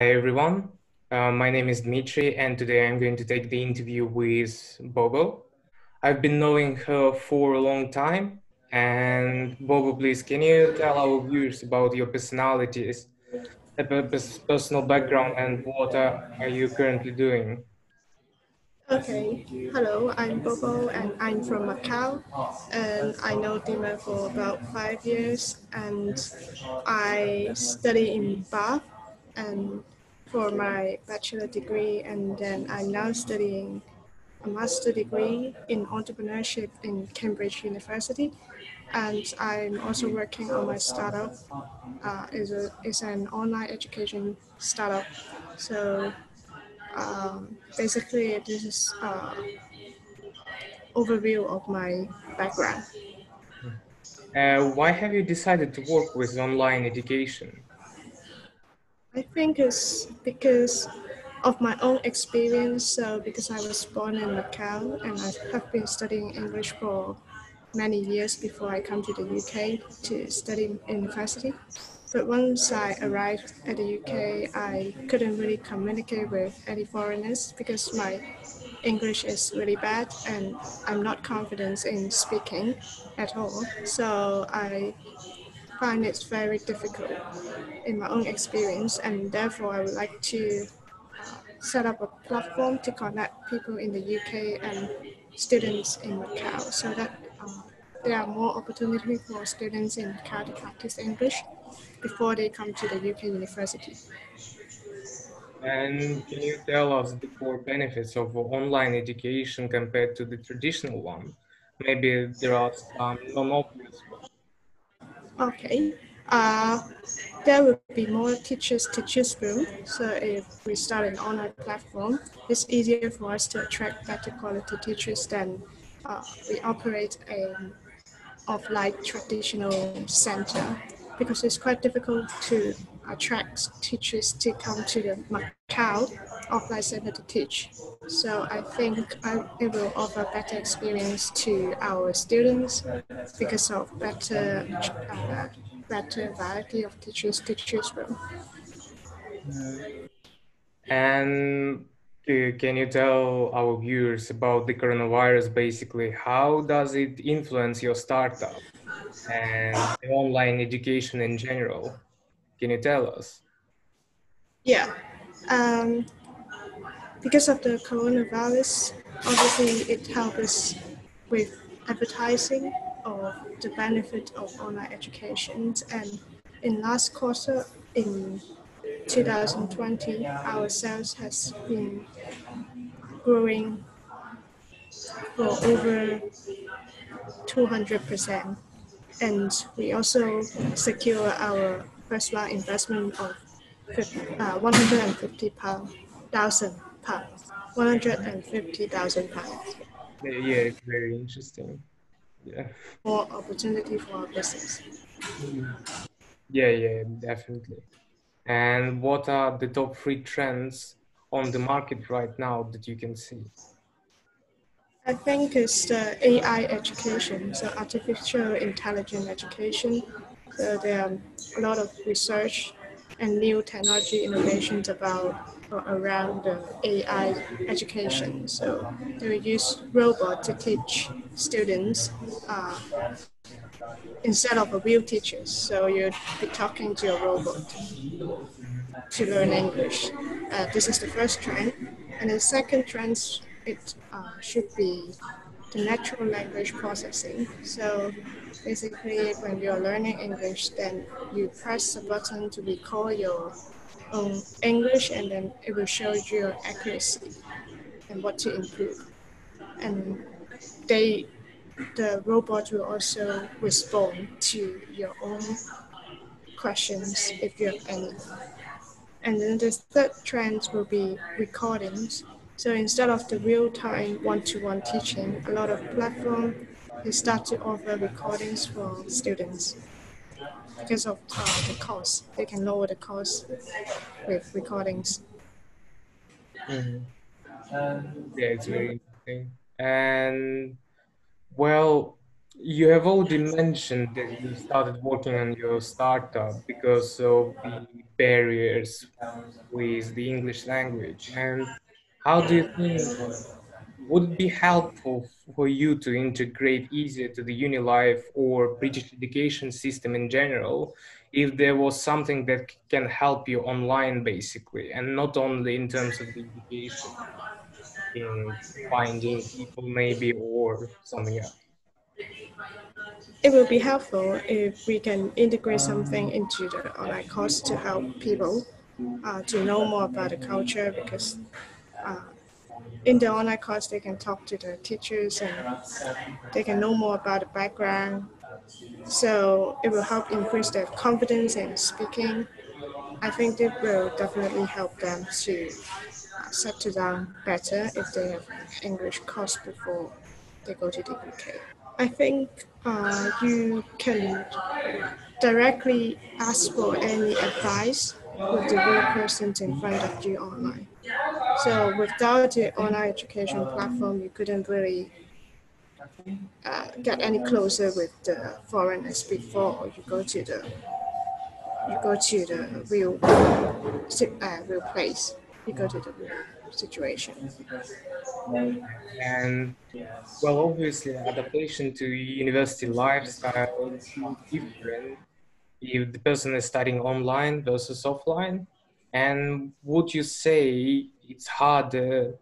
Hey everyone, my name is Dmitry, and today I'm going to take the interview with Bobo. I've been knowing her for a long time, and Bobo, please, can you tell our viewers about your personalities, personal background, and what are you currently doing? Okay, hello, I'm Bobo and I'm from Macau, and I know Dima for about 5 years, and I study in Bath and for my bachelor degree, and then I'm now studying a master degree in entrepreneurship in Cambridge University, and I'm also working on my startup. Is an online education startup, so basically this is overview of my background. Why have you decided to work with online education? I think it's because of my own experience. So because I was born in Macau and I have been studying English for many years before I come to the UK to study in university. But once I arrived at the UK, I couldn't really communicate with any foreigners because my English is really bad and I'm not confident in speaking at all. So I find it very difficult in my own experience, and therefore I would like to set up a platform to connect people in the UK and students in Macau so that there are more opportunity for students in Macau to practice English before they come to the UK university. And can you tell us the core benefits of online education compared to the traditional one? Maybe there are some non-obvious ones. Okay. Uh, there will be more teachers to choose from. So if we start an online platform, it's easier for us to attract better quality teachers than we operate an offline traditional center because it's quite difficult to attract teachers to come to the Macau offline center to teach. So I think it will offer better experience to our students because of better variety of teachers to choose from. Mhm. And can you tell our viewers about the coronavirus basically? How does it influence your startup and the online education in general? Can you tell us? Yeah. Um, because of the coronavirus, obviously it helps us with advertising of the benefit of online education. And in last quarter, in 2020, our sales has been growing for over 200%. And we also secure our first round investment of 150,000 pounds. 150,000 pounds. Yeah, it's very interesting. Yeah. More opportunity for our business. Mhm. Yeah, definitely. And what are the top three trends on the market right now that you can see? I think it's the AI education, so artificial intelligence education. So there are a lot of research and new technology innovations about or around the AI education. So they will use robot to teach students uh, instead of a real teacher. So you'd be talking to a robot to learn English. This is the first trend. And the second trend, it should be the natural language processing. So basically, when you're learning English, then you press a button to record your own English, and then it will show you your accuracy and what to improve. And they, the robot will also respond to your own questions if you have any. And then the third trend will be recordings. So instead of the real-time one-to-one teaching, a lot of platforms they start to offer recordings for students because of the cost. They can lower the cost with recordings. Mhm. Yeah, it's very interesting. And well, You have already mentioned that you started working on your startup because of the barriers with the English language. And how do you think would it be helpful for you to integrate easier to the uni life or British education system in general if there was something that can help you online basically and not only in terms of the education, in finding people maybe or something else? It will be helpful if we can integrate something into the online course to help people to know more about the culture because uh, in the online course they can talk to the teachers and they can know more about the background. So it will help increase their confidence in speaking. I think it will definitely help them to settle down better if they have English course before they go to the UK. I think you can directly ask for any advice with the real persons in front of you online. So without the online education platform, you couldn't really get any closer with the foreigners before you go to the real place. You go to the real situation. And well, obviously, adaptation to university lifestyle would be different if the person is studying online versus offline. And would you say it's harder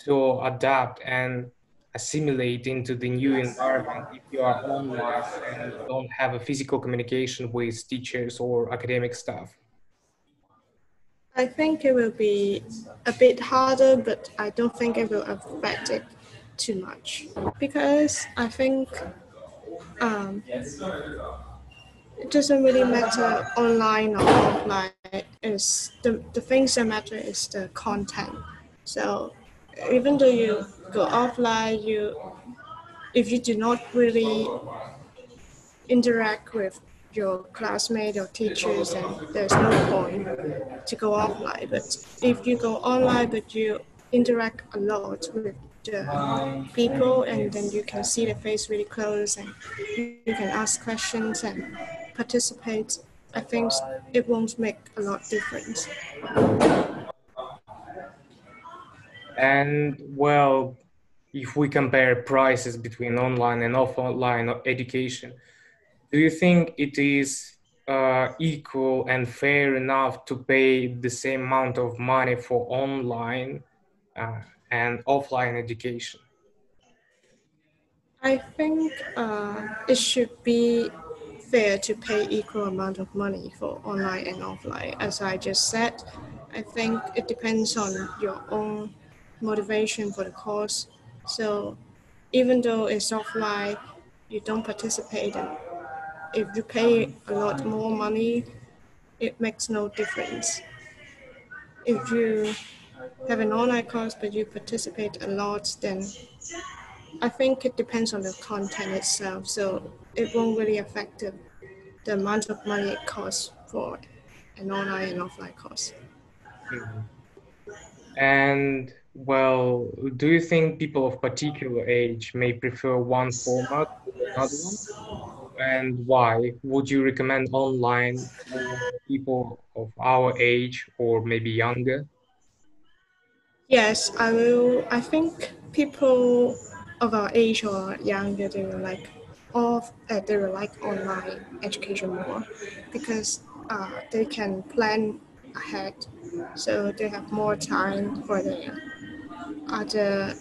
to adapt and assimilate into the new environment if you are online and don't have a physical communication with teachers or academic staff? I think it will be a bit harder, but I don't think it will affect it too much because I think it doesn't really matter online or offline. Is the things that matter is the content. So even though you go offline, if you do not really interact with your classmates or teachers, then there's no point to go offline. But if you go online, but you interact a lot with the people, and then you can see the face really close, and you can ask questions and participate, I think it won't make a lot difference. And well, if we compare prices between online and offline education, do you think it is equal and fair enough to pay the same amount of money for online uh, and offline education? I think it should be fair to pay equal amount of money for online and offline. As I just said, I think it depends on your own motivation for the course. So even though it's offline, you don't participate, and if you pay a lot more money, it makes no difference. If you have an online course but you participate a lot, then I think it depends on the content itself. So it won't really affect the amount of money it costs for an online and offline course. Mhm. And well, do you think people of particular age may prefer one format to another one? And why? Would you recommend online for people of our age or maybe younger? Yes, I will. I think people of our age or younger, they will like online education more because they can plan ahead, so they have more time for their other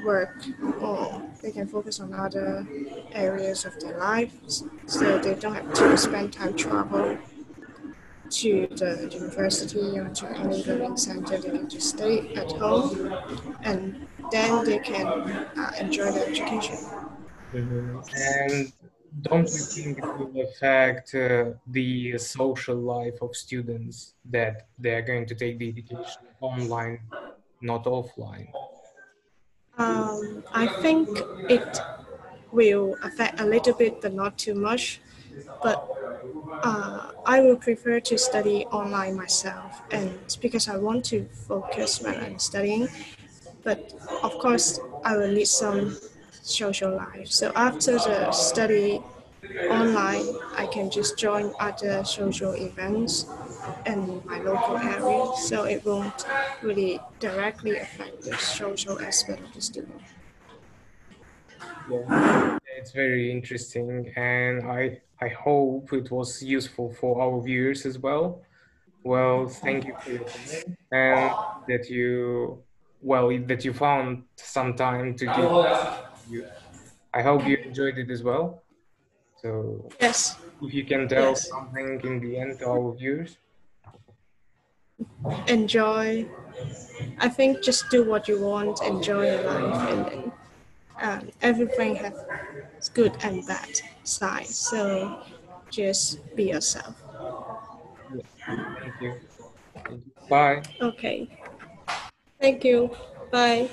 work or they can focus on other areas of their lives, so they don't have to spend time travel to the university or to any learning center. They can just stay at home and then they can enjoy their education. Mhm. And don't you think it will affect the social life of students that they are going to take the education online, not offline? I think it will affect a little bit, but not too much. But I will prefer to study online myself, and it's because I want to focus when I'm studying. But of course, I will need some social life. So after the study online, I can just join other social events in my local area, so it won't really directly affect the social aspect of the student. Yeah, it's very interesting, and I hope it was useful for our viewers as well. Well, thank you for your time, and that you that you found some time to give you. I hope you enjoyed it as well. So, Yes, if you can tell yes. something in the end to our viewers. Enjoy. I think just do what you want, enjoy your life, and then everything has good and bad sides. So just be yourself. Yeah. Thank you. Thank you. Bye. Okay. Thank you. Bye.